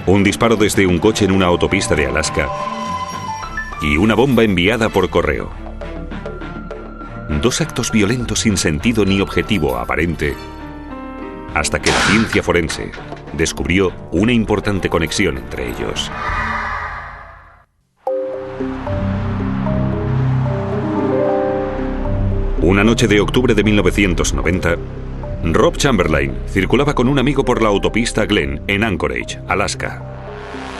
un disparo desde un coche en una autopista de Alaska y una bomba enviada por correo. Dos actos violentos sin sentido ni objetivo aparente, hasta que la ciencia forense descubrió una importante conexión entre ellos. Una noche de octubre de 1990, Rob Chamberlain circulaba con un amigo por la autopista Glen en Anchorage, Alaska.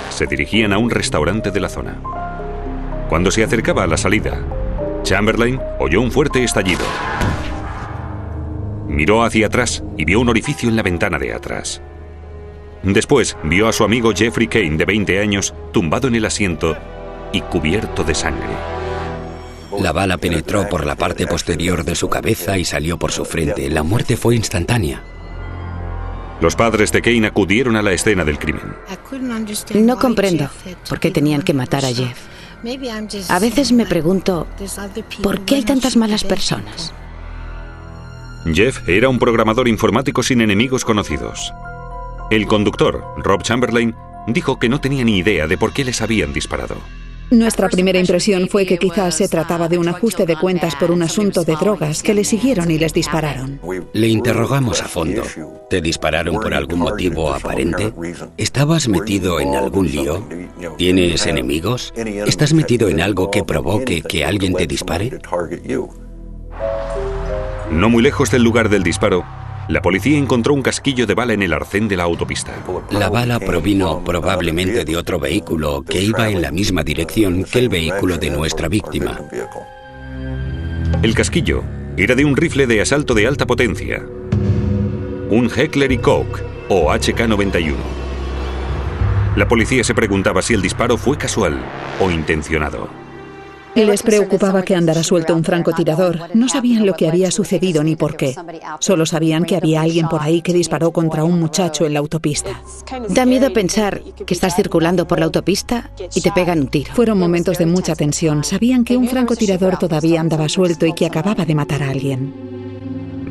Se dirigían a un restaurante de la zona. Cuando se acercaba a la salida, Chamberlain oyó un fuerte estallido. Miró hacia atrás y vio un orificio en la ventana de atrás. Después vio a su amigo Jeffrey Kane, de 20 años, tumbado en el asiento y cubierto de sangre. La bala penetró por la parte posterior de su cabeza y salió por su frente. La muerte fue instantánea. Los padres de Kane acudieron a la escena del crimen. No comprendo por qué tenían que matar a Jeff. A veces me pregunto, ¿por qué hay tantas malas personas? Jeff era un programador informático sin enemigos conocidos. El conductor, Rob Chamberlain, dijo que no tenía ni idea de por qué les habían disparado. Nuestra primera impresión fue que quizás se trataba de un ajuste de cuentas por un asunto de drogas, que le siguieron y les dispararon. Le interrogamos a fondo. ¿Te dispararon por algún motivo aparente? ¿Estabas metido en algún lío? ¿Tienes enemigos? ¿Estás metido en algo que provoque que alguien te dispare? No muy lejos del lugar del disparo, la policía encontró un casquillo de bala en el arcén de la autopista. La bala provino probablemente de otro vehículo que iba en la misma dirección que el vehículo de nuestra víctima. El casquillo era de un rifle de asalto de alta potencia, un Heckler & Koch o HK-91. La policía se preguntaba si el disparo fue casual o intencionado. Les preocupaba que andara suelto un francotirador. No sabían lo que había sucedido ni por qué. Solo sabían que había alguien por ahí que disparó contra un muchacho en la autopista. Da miedo pensar que estás circulando por la autopista y te pegan un tiro. Fueron momentos de mucha tensión. Sabían que un francotirador todavía andaba suelto y que acababa de matar a alguien.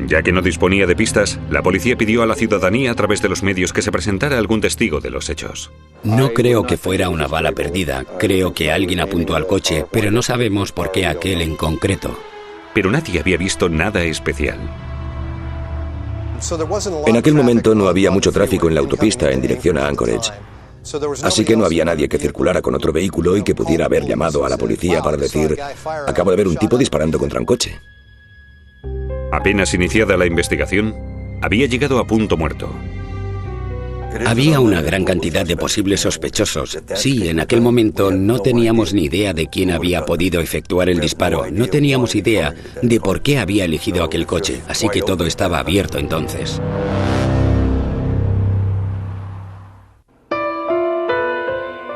Ya que no disponía de pistas, la policía pidió a la ciudadanía a través de los medios que se presentara algún testigo de los hechos. No creo que fuera una bala perdida. Creo que alguien apuntó al coche, pero no sabemos por qué aquel en concreto. Pero nadie había visto nada especial. En aquel momento no había mucho tráfico en la autopista en dirección a Anchorage. Así que no había nadie que circulara con otro vehículo y que pudiera haber llamado a la policía para decir: acabo de ver un tipo disparando contra un coche. Apenas iniciada la investigación, había llegado a punto muerto. Había una gran cantidad de posibles sospechosos. Sí, en aquel momento no teníamos ni idea de quién había podido efectuar el disparo. No teníamos idea de por qué había elegido aquel coche. Así que todo estaba abierto entonces.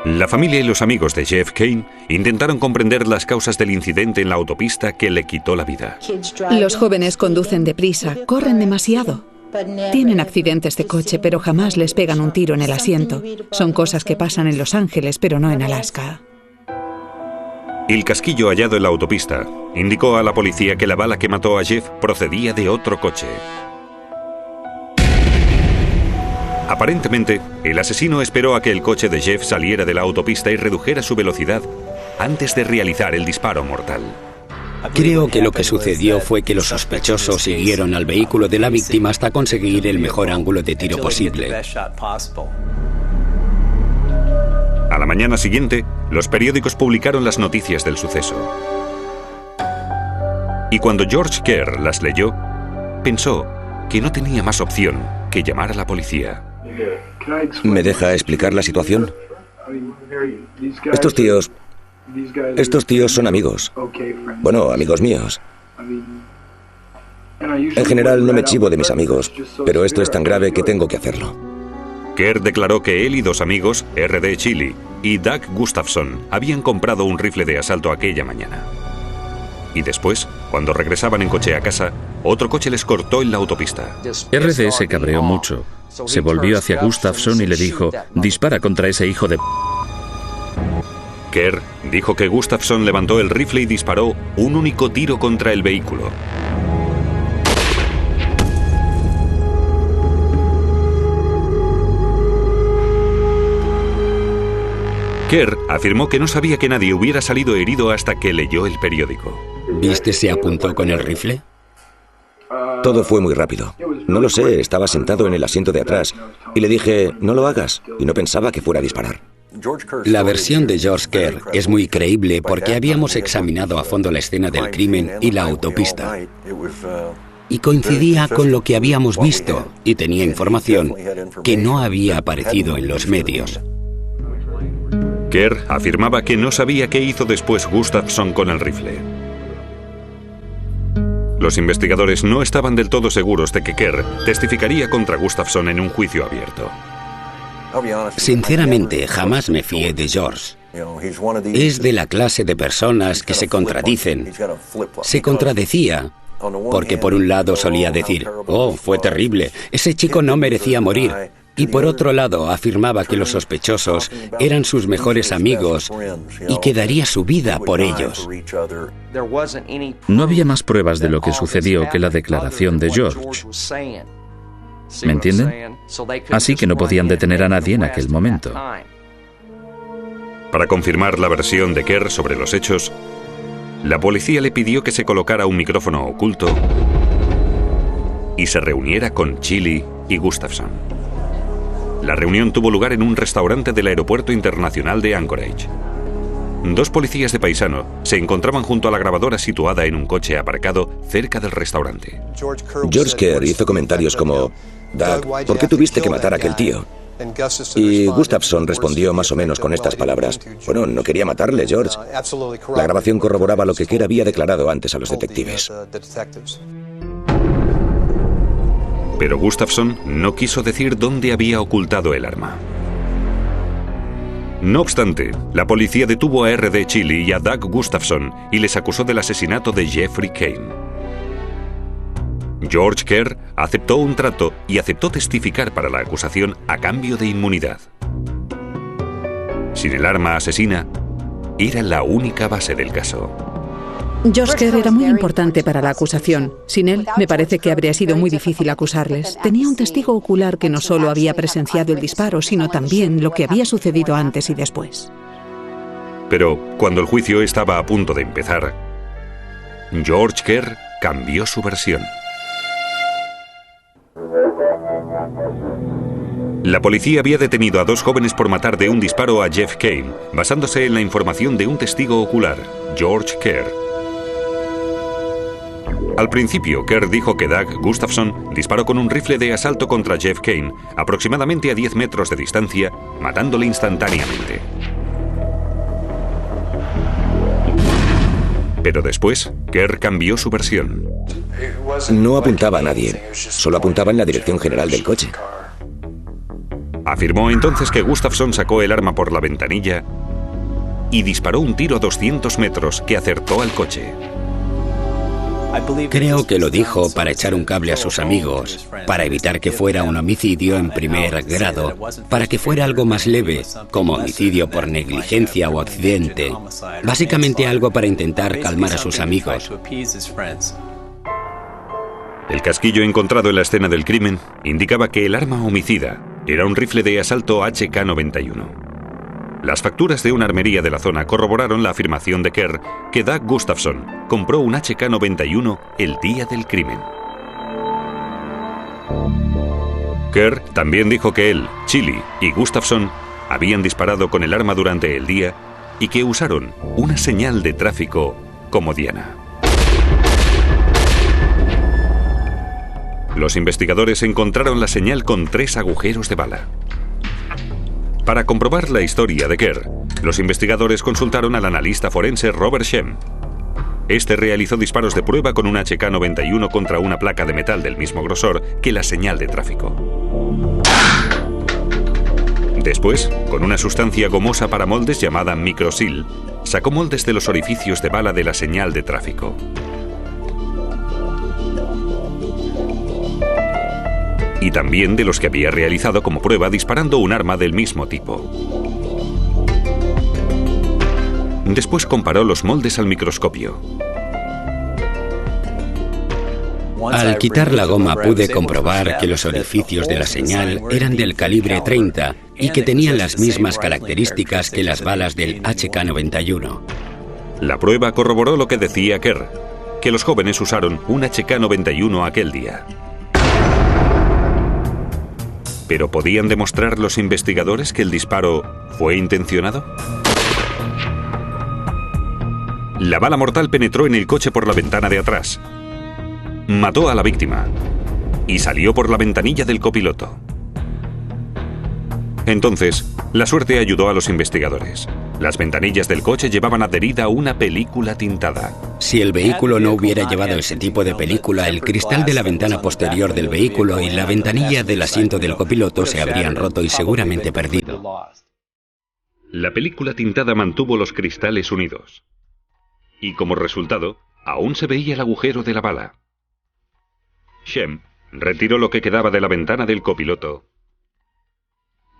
La familia y los amigos de Jeff Kane intentaron comprender las causas del incidente en la autopista que le quitó la vida. Los jóvenes conducen deprisa, corren demasiado. Tienen accidentes de coche, pero jamás les pegan un tiro en el asiento. Son cosas que pasan en Los Ángeles, pero no en Alaska. El casquillo hallado en la autopista indicó a la policía que la bala que mató a Jeff procedía de otro coche. Aparentemente, el asesino esperó a que el coche de Jeff saliera de la autopista y redujera su velocidad antes de realizar el disparo mortal. Creo que lo que sucedió fue que los sospechosos siguieron al vehículo de la víctima hasta conseguir el mejor ángulo de tiro posible. A la mañana siguiente, los periódicos publicaron las noticias del suceso. Y cuando George Kerr las leyó, pensó que no tenía más opción que llamar a la policía. ¿Me deja explicar la situación? Estos tíos son amigos. Bueno, amigos míos. En general no me chivo de mis amigos, pero esto es tan grave que tengo que hacerlo. Kerr declaró que él y dos amigos, R.D. Chili y Doug Gustafson, habían comprado un rifle de asalto aquella mañana. Y después, cuando regresaban en coche a casa, otro coche les cortó en la autopista. R.D. se cabreó mucho. Se volvió hacia Gustafson y le dijo: dispara contra ese hijo de... Kerr dijo que Gustafson levantó el rifle y disparó un único tiro contra el vehículo. Kerr afirmó que no sabía que nadie hubiera salido herido hasta que leyó el periódico. ¿Viste si apuntó con el rifle? Todo fue muy rápido. No lo sé, estaba sentado en el asiento de atrás y le dije, no lo hagas, y no pensaba que fuera a disparar. La versión de George Kerr es muy creíble porque habíamos examinado a fondo la escena del crimen y la autopista. Y coincidía con lo que habíamos visto y tenía información que no había aparecido en los medios. Kerr afirmaba que no sabía qué hizo después Gustafsson con el rifle. Los investigadores no estaban del todo seguros de que Kerr testificaría contra Gustafsson en un juicio abierto. Sinceramente, jamás me fié de George. Es de la clase de personas que se contradicen. Se contradecía porque por un lado solía decir, oh, fue terrible, ese chico no merecía morir. Y por otro lado afirmaba que los sospechosos eran sus mejores amigos y que daría su vida por ellos. No había más pruebas de lo que sucedió que la declaración de George. ¿Me entienden? Así que no podían detener a nadie en aquel momento. Para confirmar la versión de Kerr sobre los hechos, la policía le pidió que se colocara un micrófono oculto y se reuniera con Chili y Gustafsson. La reunión tuvo lugar en un restaurante del Aeropuerto Internacional de Anchorage. Dos policías de paisano se encontraban junto a la grabadora situada en un coche aparcado cerca del restaurante. George Kerr hizo comentarios como, Doug, ¿por qué tuviste que matar a aquel tío? Y Gustafsson respondió más o menos con estas palabras. Bueno, no quería matarle, George. La grabación corroboraba lo que Kerr había declarado antes a los detectives. Pero Gustafsson no quiso decir dónde había ocultado el arma. No obstante, la policía detuvo a R.D. Chili y a Doug Gustafsson y les acusó del asesinato de Jeffrey Kane. George Kerr aceptó un trato y aceptó testificar para la acusación a cambio de inmunidad. Sin el arma asesina, era la única base del caso. George Kerr era muy importante para la acusación. Sin él, me parece que habría sido muy difícil acusarles. Tenía un testigo ocular que no solo había presenciado el disparo, sino también lo que había sucedido antes y después. Pero cuando el juicio estaba a punto de empezar, George Kerr cambió su versión. La policía había detenido a dos jóvenes por matar de un disparo a Jeff Kane, basándose en la información de un testigo ocular, George Kerr. Al principio, Kerr dijo que Doug Gustafsson disparó con un rifle de asalto contra Jeff Kane, aproximadamente a 10 metros de distancia, matándole instantáneamente. Pero después, Kerr cambió su versión. No apuntaba a nadie, solo apuntaba en la dirección general del coche. Afirmó entonces que Gustafsson sacó el arma por la ventanilla y disparó un tiro a 200 metros que acertó al coche. Creo que lo dijo para echar un cable a sus amigos, para evitar que fuera un homicidio en primer grado, para que fuera algo más leve, como homicidio por negligencia o accidente. Básicamente algo para intentar calmar a sus amigos. El casquillo encontrado en la escena del crimen indicaba que el arma homicida era un rifle de asalto HK-91. Las facturas de una armería de la zona corroboraron la afirmación de Kerr que Doug Gustafsson compró un HK-91 el día del crimen. Kerr también dijo que él, Chili y Gustafsson habían disparado con el arma durante el día y que usaron una señal de tráfico como diana. Los investigadores encontraron la señal con 3 agujeros de bala. Para comprobar la historia de Kerr, los investigadores consultaron al analista forense Robert Shem. Este realizó disparos de prueba con un HK-91 contra una placa de metal del mismo grosor que la señal de tráfico. Después, con una sustancia gomosa para moldes llamada microsil, sacó moldes de los orificios de bala de la señal de tráfico. Y también de los que había realizado como prueba disparando un arma del mismo tipo. Después comparó los moldes al microscopio. Al quitar la goma pude comprobar que los orificios de la señal eran del calibre 30 y que tenían las mismas características que las balas del HK-91. La prueba corroboró lo que decía Kerr, que los jóvenes usaron un HK-91 aquel día. ¿Pero podían demostrar los investigadores que el disparo fue intencionado? La bala mortal penetró en el coche por la ventana de atrás. Mató a la víctima y salió por la ventanilla del copiloto. Entonces, la suerte ayudó a los investigadores. Las ventanillas del coche llevaban adherida una película tintada. Si el vehículo no hubiera llevado ese tipo de película, el cristal de la ventana posterior del vehículo y la ventanilla del asiento del copiloto se habrían roto y seguramente perdido. La película tintada mantuvo los cristales unidos. Y como resultado, aún se veía el agujero de la bala. Shem retiró lo que quedaba de la ventana del copiloto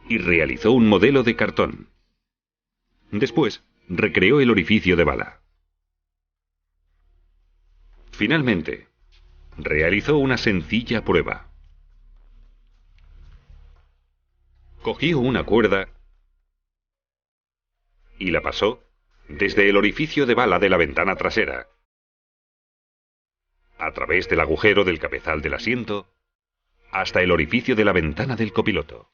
y realizó un modelo de cartón. Después, recreó el orificio de bala. Finalmente, realizó una sencilla prueba. Cogió una cuerda y la pasó desde el orificio de bala de la ventana trasera, a través del agujero del cabezal del asiento, hasta el orificio de la ventana del copiloto.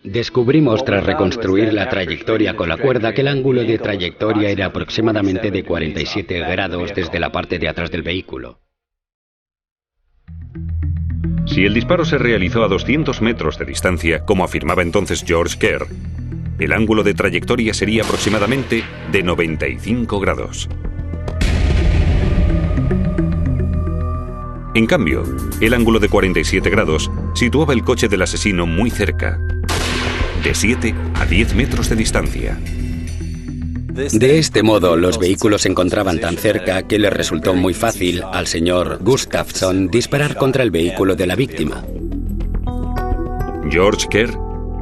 Descubrimos tras reconstruir la trayectoria con la cuerda que el ángulo de trayectoria era aproximadamente de 47 grados desde la parte de atrás del vehículo. Si el disparo se realizó a 200 metros de distancia, como afirmaba entonces George Kerr, el ángulo de trayectoria sería aproximadamente de 95 grados. En cambio, el ángulo de 47 grados situaba el coche del asesino muy cerca, de 7 a 10 metros de distancia. De este modo, los vehículos se encontraban tan cerca que le resultó muy fácil al señor Gustafson disparar contra el vehículo de la víctima. George Kerr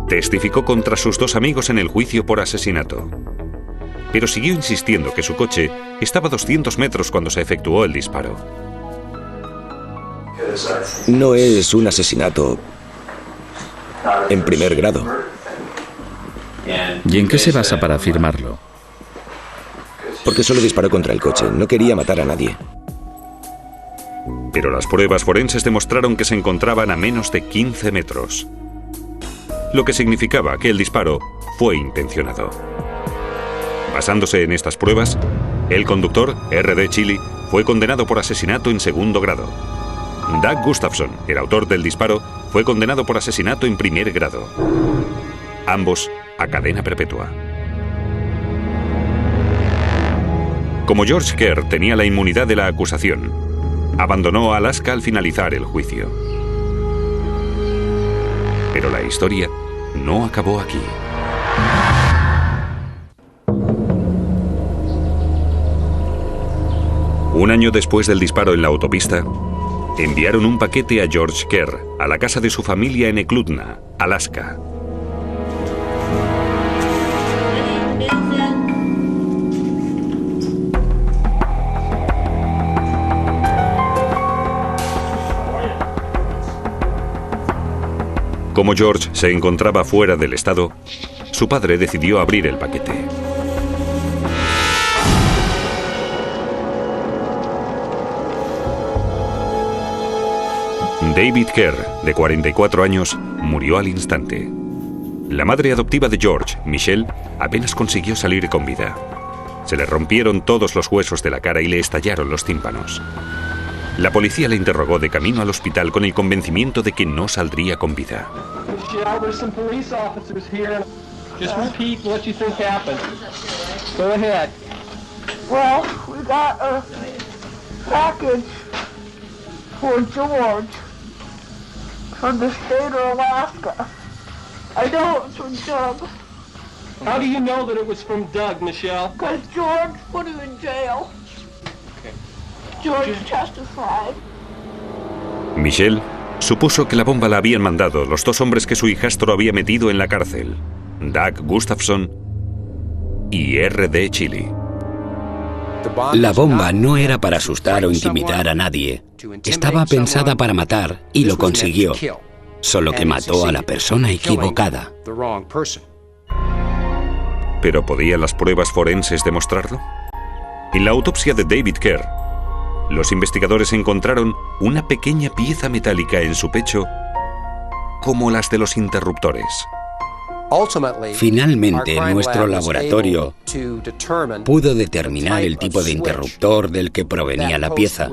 testificó contra sus dos amigos en el juicio por asesinato, pero siguió insistiendo que su coche estaba a 200 metros cuando se efectuó el disparo. No es un asesinato en primer grado. ¿Y en qué se basa para afirmarlo? Porque solo disparó contra el coche, no quería matar a nadie. Pero las pruebas forenses demostraron que se encontraban a menos de 15 metros, lo que significaba que el disparo fue intencionado. Basándose en estas pruebas, el conductor, R.D. Chili, fue condenado por asesinato en segundo grado. Doug Gustafson, el autor del disparo, fue condenado por asesinato en primer grado. Ambos a cadena perpetua. Como George Kerr tenía la inmunidad de la acusación, abandonó Alaska al finalizar el juicio. Pero la historia no acabó aquí. Un año después del disparo en la autopista, enviaron un paquete a George Kerr a la casa de su familia en Eklutna, Alaska. Como George se encontraba fuera del estado, su padre decidió abrir el paquete. David Kerr, de 44 años, murió al instante. La madre adoptiva de George, Michelle, apenas consiguió salir con vida. Se le rompieron todos los huesos de la cara y le estallaron los tímpanos. La policía le interrogó de camino al hospital con el convencimiento de que no saldría con vida. Well, we got a package for George from the state of Alaska. I know it's from Doug. How do you know that it was from Doug, Michelle? Because George put him in jail. George testified. Michelle supuso que la bomba la habían mandado los dos hombres que su hijastro había metido en la cárcel, Doug Gustafson y R.D. Chili. La bomba no era para asustar o intimidar a nadie. Estaba pensada para matar y lo consiguió. solo que mató a la persona equivocada. ¿Pero podían las pruebas forenses demostrarlo? En la autopsia de David Kerr, los investigadores encontraron una pequeña pieza metálica en su pecho, como las de los interruptores. Finalmente, nuestro laboratorio pudo determinar el tipo de interruptor del que provenía la pieza,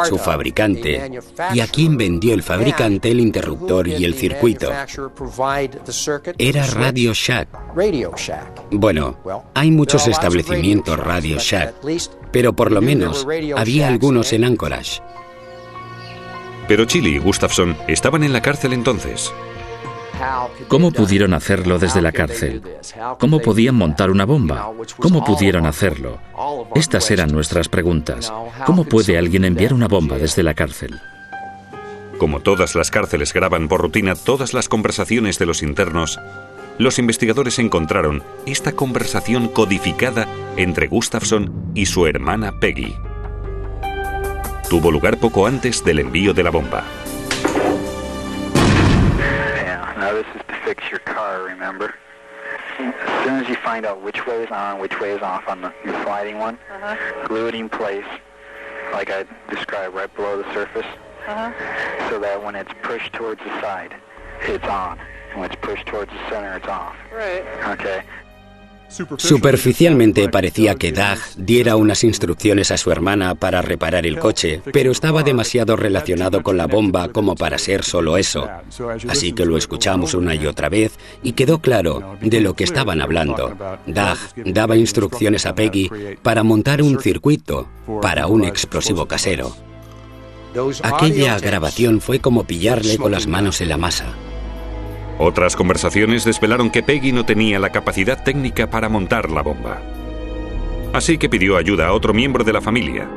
su fabricante, y a quién vendió el fabricante el interruptor y el circuito. Era Radio Shack. Bueno, hay muchos establecimientos Radio Shack, pero por lo menos había algunos en Anchorage. Pero Chili y Gustafson estaban en la cárcel entonces. ¿Cómo pudieron hacerlo desde la cárcel? ¿Cómo podían montar una bomba? ¿Cómo pudieron hacerlo? Estas eran nuestras preguntas. ¿Cómo puede alguien enviar una bomba desde la cárcel? Como todas las cárceles graban por rutina todas las conversaciones de los internos, los investigadores encontraron esta conversación codificada entre Gustafson y su hermana Peggy. Tuvo lugar poco antes del envío de la bomba. Now this is to fix your car, remember? As soon as you find out which way is on, which way is off on your sliding one, glue it in place, like I described, right below the surface, so that when it's pushed towards the side, it's on. And when it's pushed towards the center, it's off. Right. Okay. Superficialmente parecía que Doug diera unas instrucciones a su hermana para reparar el coche, pero estaba demasiado relacionado con la bomba como para ser solo eso. Así que lo escuchamos una y otra vez y quedó claro de lo que estaban hablando. Doug daba instrucciones a Peggy para montar un circuito para un explosivo casero. Aquella grabación fue como pillarle con las manos en la masa. Otras conversaciones desvelaron que Peggy no tenía la capacidad técnica para montar la bomba. Así que pidió ayuda a otro miembro de la familia,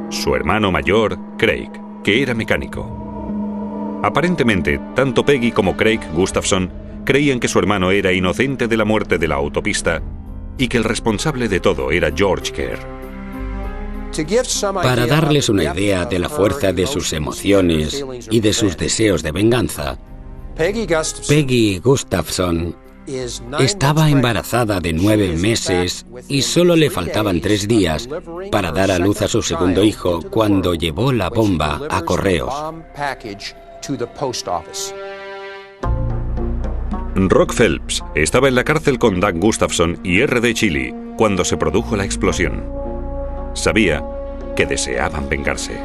su hermano mayor, Craig, que era mecánico. Aparentemente, tanto Peggy como Craig Gustafson creían que su hermano era inocente de la muerte de la autopista y que el responsable de todo era George Kerr. Para darles una idea de la fuerza de sus emociones y de sus deseos de venganza, Peggy Gustafson estaba embarazada de 9 meses y solo le faltaban 3 días para dar a luz a su segundo hijo cuando llevó la bomba a correos. Rock Phelps estaba en la cárcel con Doug Gustafson y R.D. Chili cuando se produjo la explosión. Sabía que deseaban vengarse.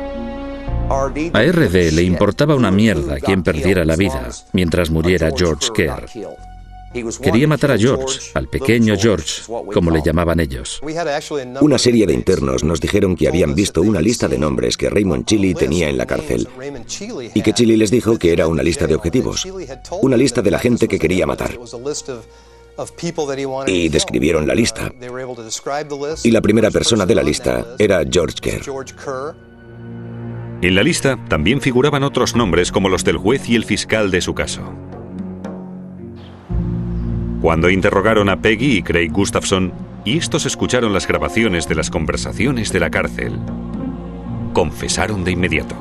A R.D. le importaba una mierda quien perdiera la vida mientras muriera George Kerr. Quería matar a George, al pequeño George, como le llamaban ellos. Una serie de internos nos dijeron que habían visto una lista de nombres que Raymond Chili tenía en la cárcel y que Chili les dijo que era una lista de objetivos, una lista de la gente que quería matar. Y describieron la lista. Y la primera persona de la lista era George Kerr. En la lista también figuraban otros nombres como los del juez y el fiscal de su caso. Cuando interrogaron a Peggy y Craig Gustafson, y estos escucharon las grabaciones de las conversaciones de la cárcel, confesaron de inmediato.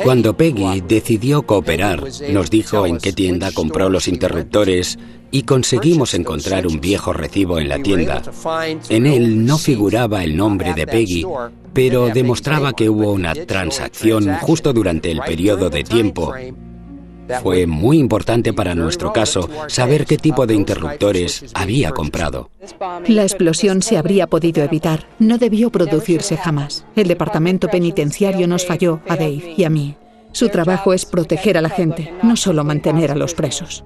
Cuando Peggy decidió cooperar, nos dijo en qué tienda compró los interruptores y conseguimos encontrar un viejo recibo en la tienda. En él no figuraba el nombre de Peggy, pero demostraba que hubo una transacción justo durante el periodo de tiempo. Fue muy importante para nuestro caso saber qué tipo de interruptores había comprado. La explosión se habría podido evitar. No debió producirse jamás. El departamento penitenciario nos falló a Dave y a mí. Su trabajo es proteger a la gente, no solo mantener a los presos.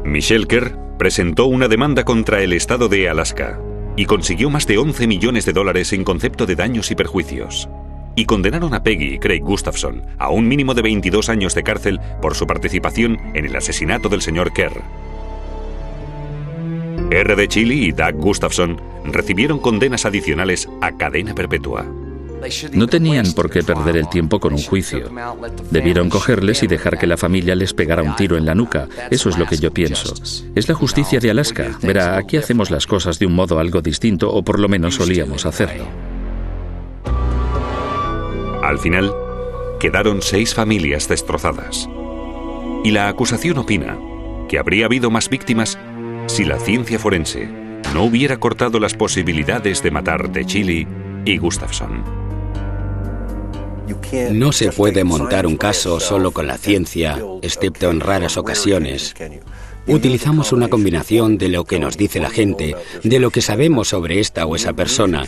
Michelle Kerr presentó una demanda contra el estado de Alaska y consiguió más de $11 millones en concepto de daños y perjuicios. Y condenaron a Peggy y Craig Gustafson a un mínimo de 22 años de cárcel por su participación en el asesinato del señor Kerr. R.D. Chili y Doug Gustafson recibieron condenas adicionales a cadena perpetua. No tenían por qué perder el tiempo con un juicio. Debieron cogerles y dejar que la familia les pegara un tiro en la nuca. Eso es lo que yo pienso. Es la justicia de Alaska. Verá, aquí hacemos las cosas de un modo algo distinto, o por lo menos solíamos hacerlo. Al final, quedaron 6 familias destrozadas. Y la acusación opina que habría habido más víctimas si la ciencia forense no hubiera cortado las posibilidades de matar de Chili y Gustafsson. No se puede montar un caso solo con la ciencia, excepto en raras ocasiones. Utilizamos una combinación de lo que nos dice la gente, de lo que sabemos sobre esta o esa persona,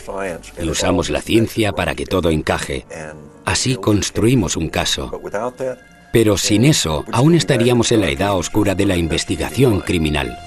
y usamos la ciencia para que todo encaje. Así construimos un caso. Pero sin eso, aún estaríamos en la edad oscura de la investigación criminal.